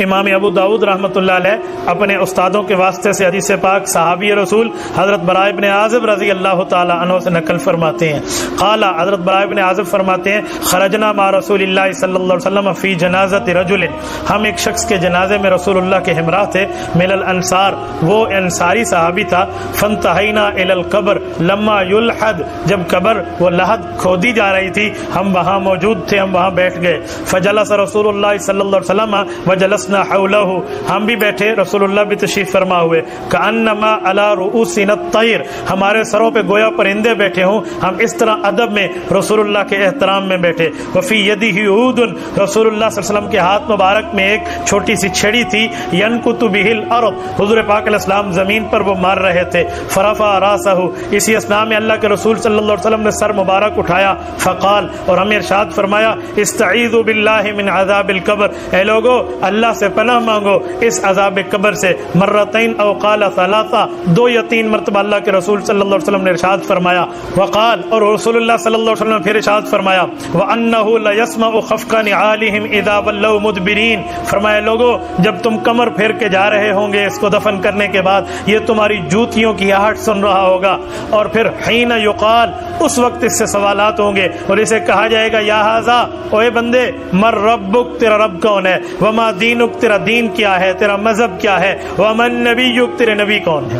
امام ابو داؤد رحمۃ اللہ علیہ اپنے استادوں کے واسطے سے حدیث پاک صحابی رسول حضرت براء ابن عازب رضی اللہ تعالی عنہ سے نقل فرماتے ہیں، قال حضرت براء ابن عازب فرماتے ہیں خرجنا مع رسول اللہ صلی اللہ علیہ وسلم فی جنازۃ رجل، ہم ایک شخص کے جنازے میں رسول اللہ کے ہمراہ تھے، من الانصار، وہ انصاری صحابی تھا، فانتہینا الی القبر لما یلحد، جب قبر وہ لحد کھودی جا رہی تھی ہم وہاں موجود تھے، ہم وہاں بیٹھ گئے، فجلس رسول اللہ صلی اللہ علیہ وسلم وجلسنا حولہ، ہم بھی بیٹھے، رسول اللہ بھی تشریف فرما ہوئے، کأنما علی رؤوسنا الطیر، ہمارے سروں پہ گویا پرندے بیٹھے ہوں، ہم اس طرح ادب میں رسول اللہ کے احترام میں بیٹھے، وفی یدہ عود، رسول اللہ صلی اللہ علیہ وسلم کے ہاتھ مبارک میں ایک چھوٹی سی چھڑی تھی، ینکت بہ الارض، حضور پاک علیہ السلام زمین پر وہ مار رہے تھے، فرفع راسہ، اسی اثناء میں اللہ کے رسول صلی اللہ علیہ وسلم نے سر مبارک اٹھایا، فقال، اور ہمیں ارشاد فرمایا، استعیذوا باللہ من عذاب القبر، اے لوگو اللہ سے پناہ مانگو اس عذاب قبر سے، مرتین او قال ثلاثہ، 2 یا 3 مرتبہ اللہ کے رسول صلی اللہ علیہ وسلم نے ارشاد فرمایا، وقال، اور رسول اللہ صلی اللہ علیہ وسلم نے پھر ارشاد فرمایا، وانہ لیسمع خفق نعالہم اذا ولوا مدبرین، فرمایا لوگو جب تم کمر پھیر کے جا رہے ہوں گے اس کو دفن کرنے کے بعد، یہ تمہاری جوتیوں کی آہٹ سن رہا ہوگا، اور پھر حین یقال، اس وقت اس سے سوالات ہوں گے اور اسے کہا جائے گا، یا ھذا، اوے بندے، مر ربک، تیرا رب کون ہے، وما دینک، تیرا دین کیا ہے، تیرا مذہب کیا ہے، ومن نبیک، تیرے نبی کون ہے۔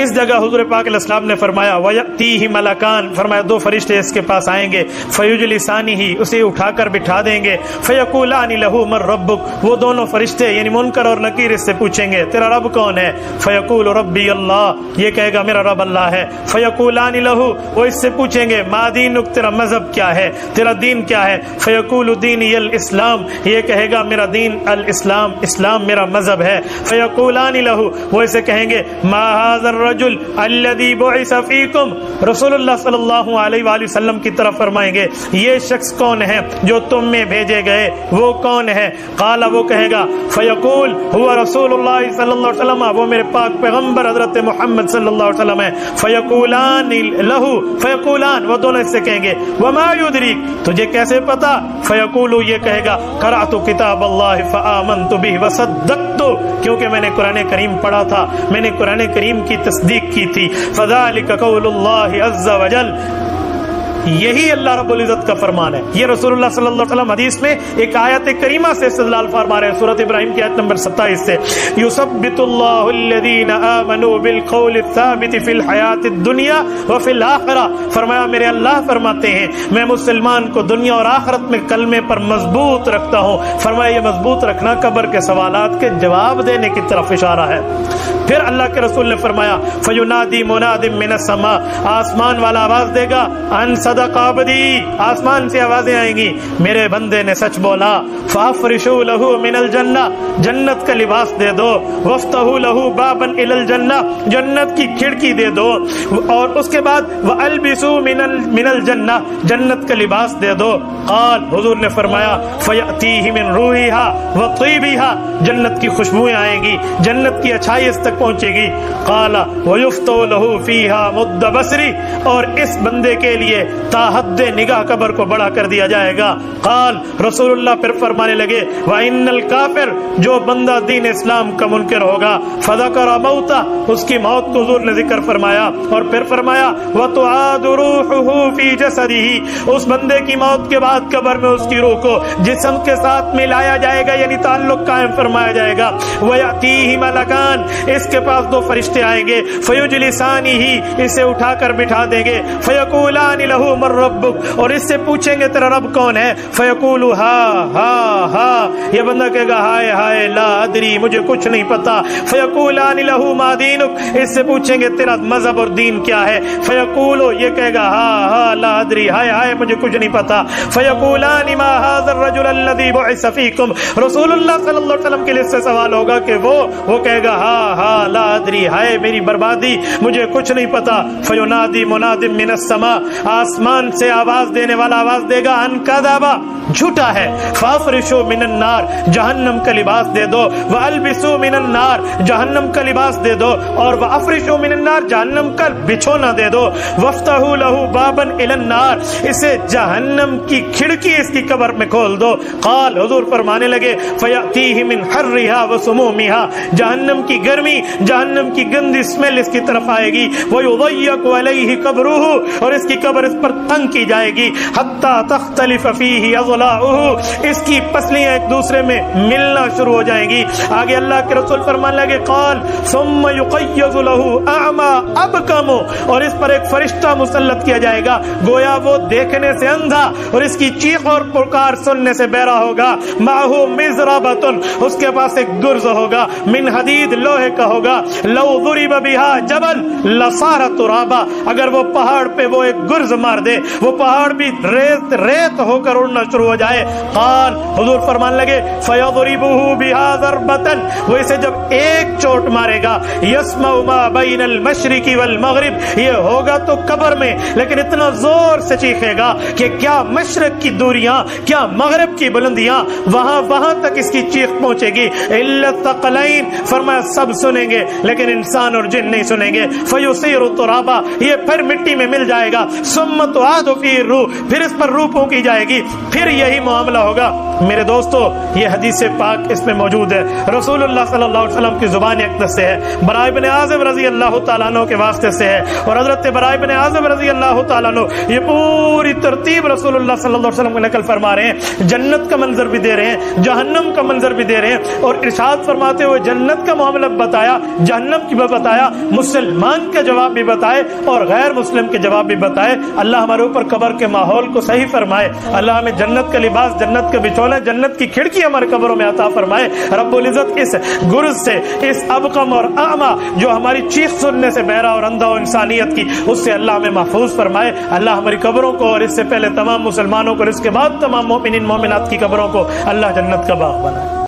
اس جگہ حضور پاک علیہ السلام نے فرمایا وَيَأْتِيهِ مَلَكَانِ، فرمایا 2 فرشتے اس کے پاس آئیں گے، فَيُجْلِسَانِهِ، اسے اٹھا کر بٹھا دیں گے، فَيَقُولَانِ لَهُ مَن رَبُّكَ، وہ دونوں فرشتے یعنی منکر اور نکیر اس سے پوچھیں گے تیرا رب کون ہے، فَيَقُولُ رَبِّيَ اللَّهُ، یہ کہے گا میرا رب اللہ ہے، فَيَقُولَانِ لَهُ، وہ اس سے پوچھیں گے مَا دِينُكَ، تیرا مذہب کیا ہے، تیرا دین کیا ہے، فَيَقُولُ دِينِيَ الْإِسْلَامُ، یہ کہے گا میرا دین الاسلام، اسلام میرا مذہب ہے، فَيَقُولَانِ لَهُ، وہ اسے کہیں گے مَا هَذَا الرَّجُلُ الذي بعث فيكم، رسول اللہ صلی اللہ علیہ وآلہ وسلم کی طرف فرمائیں گے یہ شخص کون ہے جو تم میں بھیجے گئے، وہ کون ہے، قال، وہ کہے گا، فیقول هو رسول اللہ صلی اللہ علیہ وسلم، وہ میرے پاک پیغمبر حضرت محمد صلی اللہ علیہ وسلم ہے، فیقولان له، فیقولان، وہ دونوں اس سے کہیں گے، وما يدريك، تجھے کیسے پتا، فیقول، یہ کہے گا، قرأت کتاب اللہ فآمنت به وصدقت، کیونکہ میں نے قرآن کریم پڑھا تھا، میں نے قرآن کریم کی تصدیق کی تھی، فذلك قول اللہ عز وجل، یہی اللہ رب العزت کا فرمان ہے۔ یہ رسول اللہ صلی اللہ علیہ وسلم حدیث میں ایک آیت کریمہ سے استدلال فرما رہے ہیں، سورۃ ابراہیم کی آیت نمبر 27 سے، یثبت اللہ الذین آمنوا بالقول الثابت فی الحیاۃ الدنیا وفی الآخرہ، فرمایا میرے اللہ فرماتے ہیں میں مسلمان کو دنیا اور آخرت میں کلمے پر مضبوط رکھتا ہوں، فرمایا یہ مضبوط رکھنا قبر کے سوالات کے جواب دینے کی طرف اشارہ ہے۔ پھر اللہ کے رسول نے فرمایا فینادی مناد من السماء، آسمان والا آواز دے گا، ان صدق عبدی، آسمان سے آوازیں آئیں گی میرے بندے نے سچ بولا، فافرشوا له من الجنہ، جنت کا لباس دے دو، وافتحوا له بابا الى الجنہ، جنت کی کھڑکی دے دو، اور اس کے بعد والبسوا من الجنہ، جنت کا لباس دے دو، قال، حضور نے فرمایا فیاتیہ من روحها وطیبها، جنت کی خوشبوئیں آئیں گی، جنت کی اچھائی اس تک پہنچے گی، قال ویفتح له فیها مد بصری، اور اس بندے کے لیے تا حد نگاہ قبر کو بڑا کر دیا جائے گا، قال، رسول اللہ پھر فرمانے لگے وَإِنَّ الْكَافِرُ، جو بندہ دین اسلام کا منکر ہوگا، فَذَكَرَ مَوْتَهُ، اس کی موت کو حضور نے ذکر فرمایا، اور پھر فرمایا وَتُعَادُ رُوحُهُ فِي جَسَدِهِ، اس بندے کی موت کے بعد قبر میں اس کی روح کو جسم کے ساتھ ملایا جائے گا، یعنی تعلق قائم فرمایا جائے گا، وَيَأْتِيهِ مَلَكَانِ، اس کے پاس 2 فرشتے آئیں گے، فَيُجْلِسَانِهِ، اسے اٹھا کر بٹھا دیں گے، فَيَقُولَانِ لَهُ مَن رَبُّكَ، اور اس سے پوچھیں گے تیرا رب کون ہے، فَيَقُولُ ہا، یہ بندہ کہے گا ہائے ہائے لا ادری، مجھے کچھ نہیں پتا، فَيَقُولَانِ لَهُ مَا دِينُكَ، اس سے پوچھیں گے تیرا مذہب اور دین کیا ہے، فَيَقُولُ، یہ کہے گا ہا لا ادری، ہائے ہائے مجھے کچھ نہیں پتا، فَيَقُولَانِ مَا هَذَا الرَّجُلُ الَّذِي بُعِثَ فِيكُمْ، رسول اللہ صلی اللہ علیہ وسلم کے لیے اس سے سوال ہوگا کہ وہ کہے گا ہا لا ادری، ہائے میری بربادی، مجھے کچھ نہیں پتا، فَيُنَادِي مُنَادٍ مِّنَ السَّمَاءِ، آسمان سے آواز دینے والا آواز دے گا ان کذب، جھوٹا ہے، فافرشوا من النار، جہنم کا لباس دے دو، وَأَلْبِسُوا مِنَ النَّارِ جہنم کا لباس دے دو، اور وَأَفْرِشُوا مِنَ النَّارِ جہنم کا بچھونا دے دو، وَافْتَحُوا لَهُ بَابًا إِلَى النَّارِ اسے جہنم کی کھڑکی اس کی قبر میں کھول دو۔ قال حضور فرمانے لگے فَيَأْتِيهِ مِنْ حَرِّهَا وَسُمُومِهَا جہنم کی گرمی، جہنم کی گندی اسمیل اس کی طرف آئے گی، وَيُضَيَّقُ عَلَيْهِ قَبْرُهُ اور اس کی قبر اس پر تنگ کی جائے گی، حَتَّى تَخْتَلِفَ فِيهِ أَضْلَاعُهُ اس کی پسلیاں ایک دوسرے میں ملنا شروع ہو جائیں گی۔ آگے اللہ کے رسول فرمانے لگے قال ثم يقيض له اعمى ابكم اور اس پر ایک فرشتہ مسلط کیا جائے گا، گویا وہ دیکھنے سے اندھا اور اس کی چیخ اور پکار سننے سے بہرا ہوگا، معه مزربۃ اس کے پاس ایک گرز ہوگا، من حدید لوہے کا ہوگا، لو ضرب بها جبل لصار ترابا اگر وہ پہاڑ پہ وہ ایک گرز مار دے وہ پہاڑ بھی ریت ہو کر اڑنا شروع ہو جائے۔ قال حضور فرمان لگے فیضربه بها ضربۃ وہ اسے جب ایک چوٹ مارے گا، یسمع ما بین المشرق والمغرب یہ ہوگا تو قبر میں لیکن اتنا زور سے چیخے گا کہ کیا مشرق کی دوریاں کیا مغرب کی بلندیاں وہاں تک اس کی چیخ پہنچے گی، الا الثقلین فرمایا سب سنیں گے لیکن انسان اور جن نہیں سنیں گے، فیصیر ترابا یہ پھر مٹی میں مل جائے گا، ثم تعاد فی الروح پھر اس پر روح پھونکی جائے گی، پھر یہی معاملہ ہوگا۔ میرے دوستو یہ حدیث پاک اس میں موجود ہے، رسول اللہ صلی اللہ علیہ وسلم کی زبان اقدس سے ہے، براء بن عازب رضی اللہ تعالیٰ عنہ کے واسطے سے ہے، اور حضرت براء بن عازب رضی اللہ تعالیٰ عنہ یہ پوری ترتیب رسول اللہ صلی اللہ علیہ وسلم کو نقل فرما رہے ہیں، جنت کا منظر بھی دے رہے ہیں، جہنم کا منظر بھی دے رہے ہیں، اور ارشاد فرماتے ہوئے جنت کا معاملہ بتایا، جہنم کی بتایا، مسلمان کا جواب بھی بتائے اور غیر مسلم کے جواب بھی بتائے۔ اللہ ہمارے اوپر قبر کے ماحول کو صحیح فرمائے، اللہ ہمیں جنت کا لباس، جنت کا بچھونا، جنت کی کھڑکی ہمارے قبروں میں عطا فرمائے۔ رب العزت اس گرز سے، اس ابکم اور اعمی جو ہماری چیخ سننے سے بہرا اور اندھا ہو انسانیت کی، اس سے اللہ ہمیں محفوظ فرمائے۔ اللہ ہماری قبروں کو اور اس سے پہلے تمام مسلمانوں کو اور اس کے بعد تمام مومنین مومنات کی قبروں کو اللہ جنت کا باغ بنائے۔